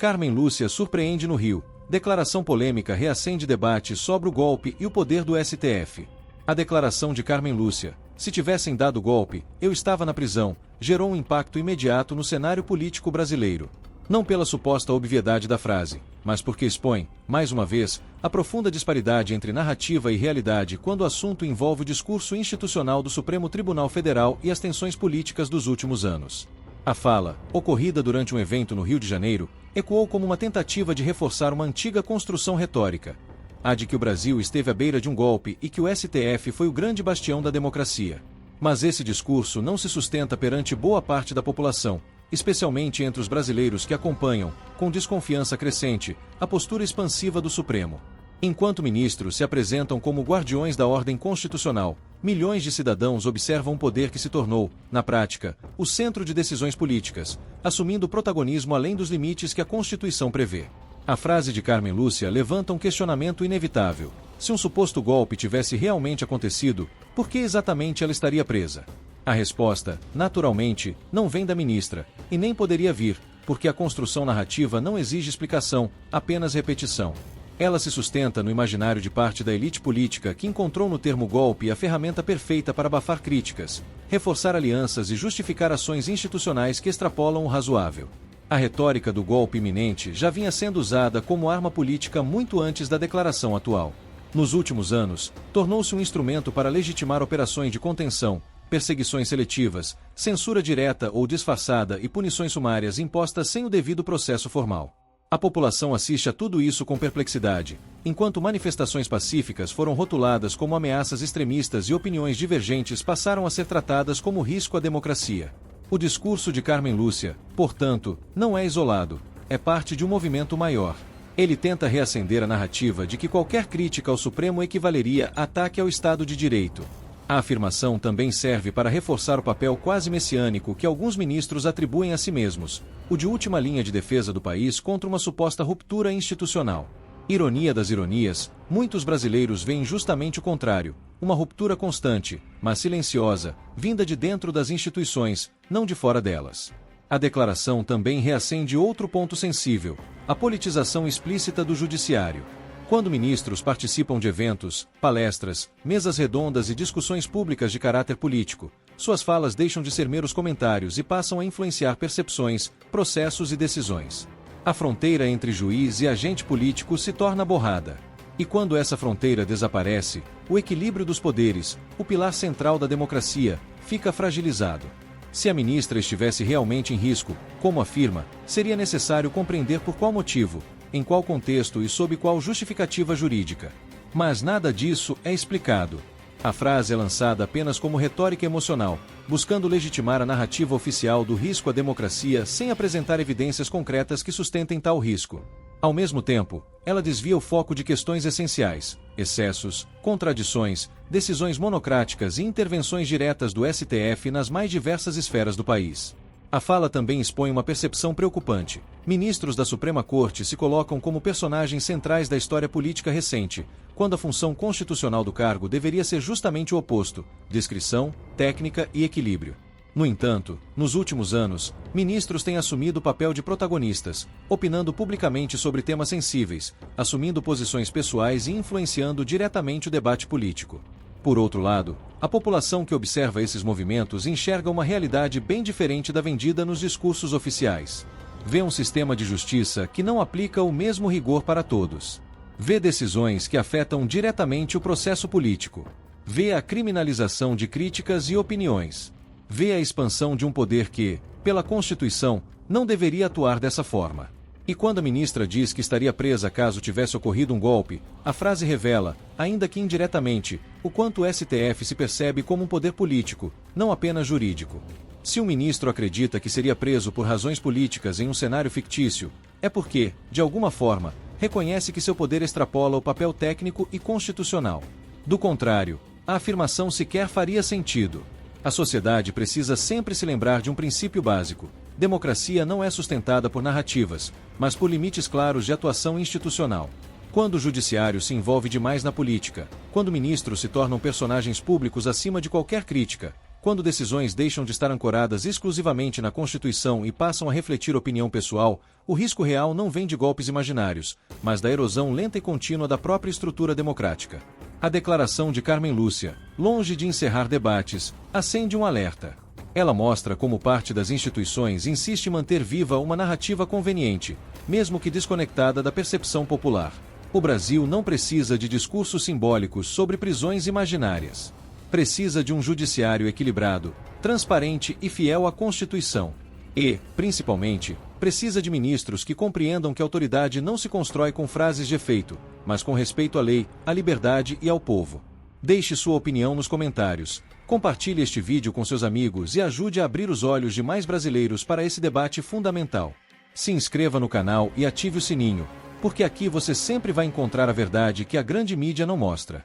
Carmen Lúcia surpreende no Rio. Declaração polêmica reacende debate sobre o golpe e o poder do STF. A declaração de Carmen Lúcia, "se tivessem dado golpe, eu estava na prisão", gerou um impacto imediato no cenário político brasileiro. Não pela suposta obviedade da frase, mas porque expõe, mais uma vez, a profunda disparidade entre narrativa e realidade quando o assunto envolve o discurso institucional do Supremo Tribunal Federal e as tensões políticas dos últimos anos. A fala, ocorrida durante um evento no Rio de Janeiro, ecoou como uma tentativa de reforçar uma antiga construção retórica: a de que o Brasil esteve à beira de um golpe e que o STF foi o grande bastião da democracia. Mas esse discurso não se sustenta perante boa parte da população, especialmente entre os brasileiros que acompanham, com desconfiança crescente, a postura expansiva do Supremo. Enquanto ministros se apresentam como guardiões da ordem constitucional, milhões de cidadãos observam um poder que se tornou, na prática, o centro de decisões políticas, assumindo protagonismo além dos limites que a Constituição prevê. A frase de Carmen Lúcia levanta um questionamento inevitável. Se um suposto golpe tivesse realmente acontecido, por que exatamente ela estaria presa? A resposta, naturalmente, não vem da ministra, e nem poderia vir, porque a construção narrativa não exige explicação, apenas repetição. Ela se sustenta no imaginário de parte da elite política que encontrou no termo golpe a ferramenta perfeita para abafar críticas, reforçar alianças e justificar ações institucionais que extrapolam o razoável. A retórica do golpe iminente já vinha sendo usada como arma política muito antes da declaração atual. Nos últimos anos, tornou-se um instrumento para legitimar operações de contenção, perseguições seletivas, censura direta ou disfarçada e punições sumárias impostas sem o devido processo formal. A população assiste a tudo isso com perplexidade, enquanto manifestações pacíficas foram rotuladas como ameaças extremistas e opiniões divergentes passaram a ser tratadas como risco à democracia. O discurso de Carmen Lúcia, portanto, não é isolado, é parte de um movimento maior. Ele tenta reacender a narrativa de que qualquer crítica ao Supremo equivaleria a ataque ao Estado de Direito. A afirmação também serve para reforçar o papel quase messiânico que alguns ministros atribuem a si mesmos, o de última linha de defesa do país contra uma suposta ruptura institucional. Ironia das ironias, muitos brasileiros veem justamente o contrário, uma ruptura constante, mas silenciosa, vinda de dentro das instituições, não de fora delas. A declaração também reacende outro ponto sensível: a politização explícita do judiciário. Quando ministros participam de eventos, palestras, mesas redondas e discussões públicas de caráter político, suas falas deixam de ser meros comentários e passam a influenciar percepções, processos e decisões. A fronteira entre juiz e agente político se torna borrada. E quando essa fronteira desaparece, o equilíbrio dos poderes, o pilar central da democracia, fica fragilizado. Se a ministra estivesse realmente em risco, como afirma, seria necessário compreender por qual motivo, em qual contexto e sob qual justificativa jurídica. Mas nada disso é explicado. A frase é lançada apenas como retórica emocional, buscando legitimar a narrativa oficial do risco à democracia sem apresentar evidências concretas que sustentem tal risco. Ao mesmo tempo, ela desvia o foco de questões essenciais: excessos, contradições, decisões monocráticas e intervenções diretas do STF nas mais diversas esferas do país. A fala também expõe uma percepção preocupante. Ministros da Suprema Corte se colocam como personagens centrais da história política recente, quando a função constitucional do cargo deveria ser justamente o oposto: discrição, técnica e equilíbrio. No entanto, nos últimos anos, ministros têm assumido o papel de protagonistas, opinando publicamente sobre temas sensíveis, assumindo posições pessoais e influenciando diretamente o debate político. Por outro lado, a população que observa esses movimentos enxerga uma realidade bem diferente da vendida nos discursos oficiais. Vê um sistema de justiça que não aplica o mesmo rigor para todos. Vê decisões que afetam diretamente o processo político. Vê a criminalização de críticas e opiniões. Vê a expansão de um poder que, pela Constituição, não deveria atuar dessa forma. E quando a ministra diz que estaria presa caso tivesse ocorrido um golpe, a frase revela, ainda que indiretamente, o quanto o STF se percebe como um poder político, não apenas jurídico. Se um ministro acredita que seria preso por razões políticas em um cenário fictício, é porque, de alguma forma, reconhece que seu poder extrapola o papel técnico e constitucional. Do contrário, a afirmação sequer faria sentido. A sociedade precisa sempre se lembrar de um princípio básico: democracia não é sustentada por narrativas, mas por limites claros de atuação institucional. Quando o judiciário se envolve demais na política, quando ministros se tornam personagens públicos acima de qualquer crítica, Quando decisões deixam de estar ancoradas exclusivamente na Constituição e passam a refletir opinião pessoal, o risco real não vem de golpes imaginários, mas da erosão lenta e contínua da própria estrutura democrática. A declaração de Carmen Lúcia, longe de encerrar debates, acende um alerta. Ela mostra como parte das instituições insiste em manter viva uma narrativa conveniente, mesmo que desconectada da percepção popular. O Brasil não precisa de discursos simbólicos sobre prisões imaginárias. Precisa de um judiciário equilibrado, transparente e fiel à Constituição. E, principalmente, precisa de ministros que compreendam que a autoridade não se constrói com frases de efeito, mas com respeito à lei, à liberdade e ao povo. Deixe sua opinião nos comentários. Compartilhe este vídeo com seus amigos e ajude a abrir os olhos de mais brasileiros para esse debate fundamental. Se inscreva no canal e ative o sininho, porque aqui você sempre vai encontrar a verdade que a grande mídia não mostra.